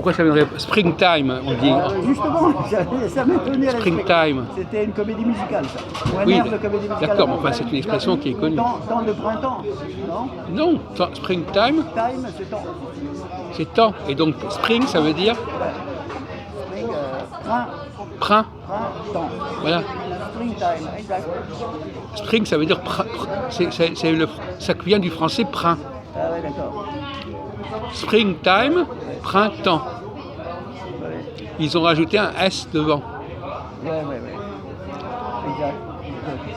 Pourquoi ça viendrait springtime, on dit. Justement, ça m'étonnait. Springtime. C'était une comédie musicale, ça. Ou un Oui, air de comédie musicale. d'accord, mais enfin c'est une expression qui est connue. Temps de printemps, non? Non, springtime, Time, c'est temps. c'est temps. Et donc spring, ça veut dire Spring, prin. printemps. Voilà. Springtime, exact. Spring, ça veut dire ça vient du français prin. Ah ouais, d'accord. Springtime, printemps. Ouais, Ils ont rajouté un S devant. ouais. Exact.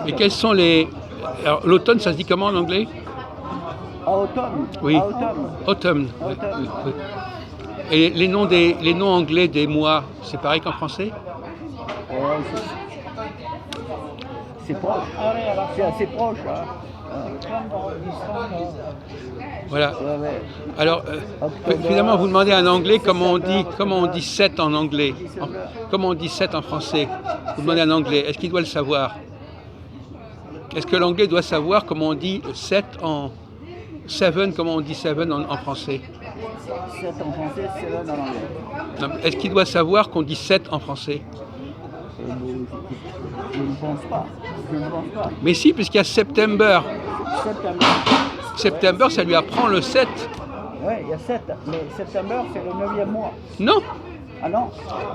Et quels sont les... Alors l'automne, ça se dit comment en anglais? Automne. Oui. Automne. Autumn. Automne. Oui. Et les noms anglais des mois, c'est pareil qu'en français? Ouais, c'est proche. C'est assez proche. Hein. Voilà. Ouais. Alors, finalement, vous demandez à un anglais comment on dit 7 en anglais. Comment on dit 7 en français. Vous demandez à un anglais, est-ce qu'il doit le savoir? Est-ce que l'anglais doit savoir comment on dit 7 en... 7, comment on dit 7 en français? 7 en français, 7 en anglais. Non, est-ce qu'il doit savoir qu'on dit 7 en français? Je ne pense pas. Mais si, puisqu'il y a September. September. September, ça lui apprend le 7. Oui, il y a 7. Mais September, c'est le 9e mois. Non. Ah non?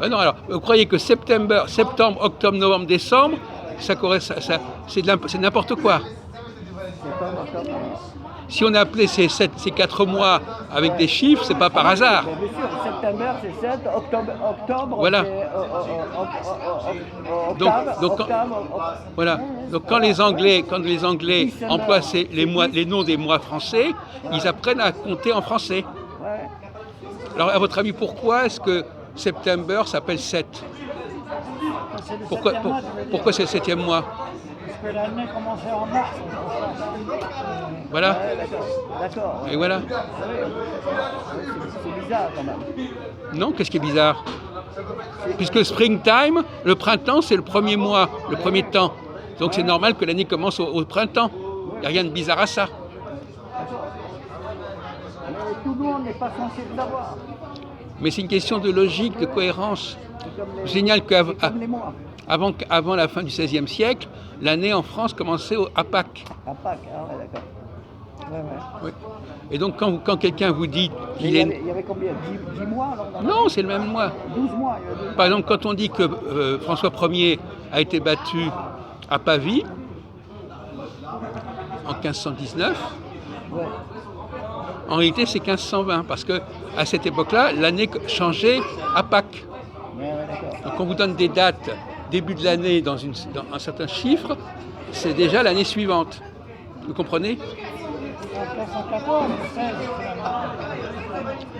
Non, alors, vous croyez que septembre, octobre, novembre, décembre, c'est n'importe quoi. Septembre, octobre, novembre. Si on a appelé ces 4 mois avec des chiffres, c'est pas par hasard. Bien sûr, septembre c'est 7, octobre Voilà. c'est Voilà. Donc quand les Anglais emploient les noms des mois français, ils apprennent à compter en français. Ouais. Alors à votre avis, pourquoi est-ce que September s'appelle 7? Pourquoi c'est le 7e mois? Parce que l'année commençait en mars. Voilà. Ouais, d'accord. Et voilà. C'est bizarre quand même. Non, qu'est-ce qui est bizarre? Puisque springtime, le printemps, c'est le premier mois, le premier temps. Donc c'est normal que l'année commence au printemps. Il n'y a rien de bizarre à ça. Mais tout le monde n'est pas censé le savoir. Mais c'est une question de logique, de cohérence. Je signale Comme les mois. qu'avant la fin du XVIe siècle, l'année en France commençait à Pâques. À Pâques, ah ouais, d'accord. Ouais. Oui. Et donc quand quelqu'un vous dit qu'il Il y avait combien? 10 mois alors dans Non, c'est le même mois. 12 mois. Il y avait 12 Par exemple, quand on dit que François Ier a été battu à Pavie en 1519, Ouais. en réalité c'est 1520, parce que à cette époque-là, l'année changeait à Pâques. Ouais, d'accord. Donc on vous donne des dates, début de l'année dans un certain chiffre, c'est déjà l'année suivante. Vous comprenez? En 1514, 16,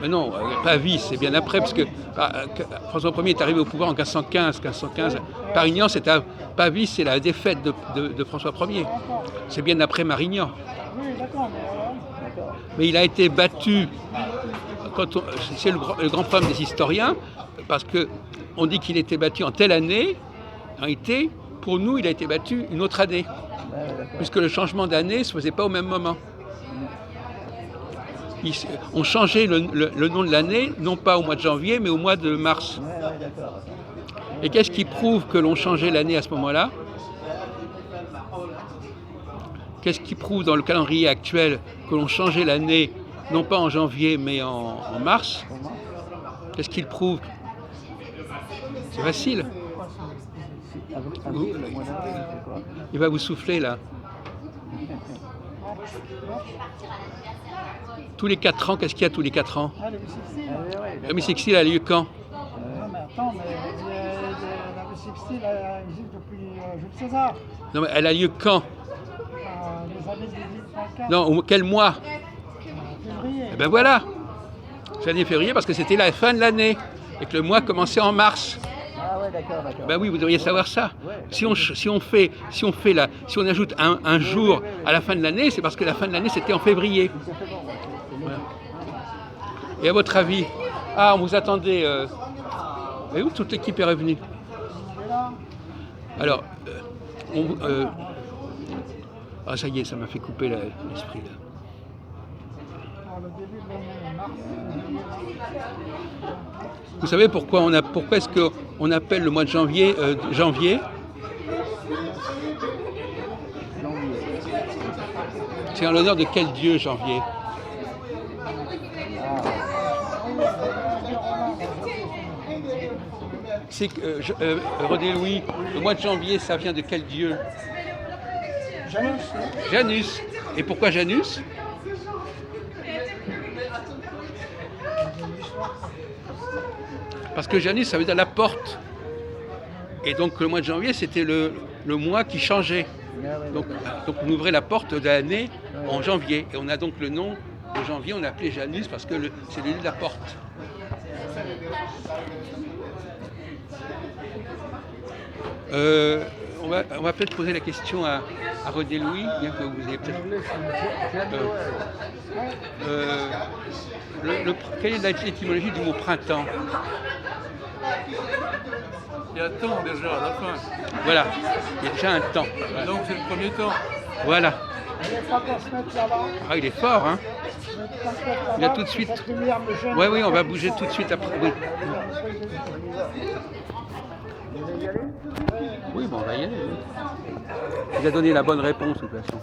Mais non, Pavie, c'est bien après, parce que François Ier est arrivé au pouvoir en 1515. Parignan, Pavie, c'est la défaite de François Ier. C'est bien après Marignan. Oui, d'accord, mais voilà. D'accord. Mais il a été battu, c'est le grand problème des historiens, parce qu'on dit qu'il était battu en telle année. En réalité, pour nous, il a été battu une autre année, Ouais, d'accord. puisque le changement d'année ne se faisait pas au même moment. On changeait le nom de l'année, non pas au mois de janvier, mais au mois de mars. Ouais, d'accord. Et qu'est-ce qui prouve que l'on changeait l'année à ce moment-là? Qu'est-ce qui prouve dans le calendrier actuel que l'on changeait l'année, non pas en janvier, mais en mars? Qu'est-ce qu'il prouve? C'est facile. Avril, le mois d'avril, c'est quoi? Il va vous souffler là. Tous les 4 ans, qu'est-ce qu'il y a tous les 4 ans? Ah, le bissextile. La Missixi, elle a lieu quand? Non, mais attends, mais la bissextile, elle existe depuis Jules César. Non, mais elle a lieu quand? Les années 1824. Non, quel mois? Février. Eh ben voilà. Janvier, février, parce que c'était la fin de l'année et que le mois commençait en mars. Ah ouais, d'accord. Ben oui, vous devriez savoir ça. Si on ajoute un jour à la fin de l'année, c'est parce que la fin de l'année c'était en février. Voilà. Et à votre avis, on vous attendait. Et où toute l'équipe est revenue? Alors, ça y est, ça m'a fait couper l'esprit là. Alors, le début de l'année, mars. Vous savez pourquoi est-ce qu'on appelle le mois de janvier janvier? C'est en l'honneur de quel dieu janvier? C'est que René Louis, le mois de janvier, ça vient de quel dieu? Janus. Janus. Et pourquoi Janus? Parce que Janus, ça veut dire la porte. Et donc le mois de janvier, c'était le mois qui changeait. Donc on ouvrait la porte de l'année en janvier. Et on a donc le nom de janvier, on a appelé Janus parce que c'est le lieu de la porte. On va peut-être poser la question à René Louis, bien que vous ayez peut-être... quelle est l'étymologie du mot printemps? Il y a un temps déjà à la fin. Voilà, il y a déjà un temps. Voilà. Donc c'est le premier temps. Voilà. Il n'est pas qu'on se mette là-bas. Ah, il est fort, hein? Il a tout de suite. Cette lumière me gêne. Oui, on va bouger tout de suite après. Oui, oui bon, on va y aller. Il a donné la bonne réponse, de toute façon.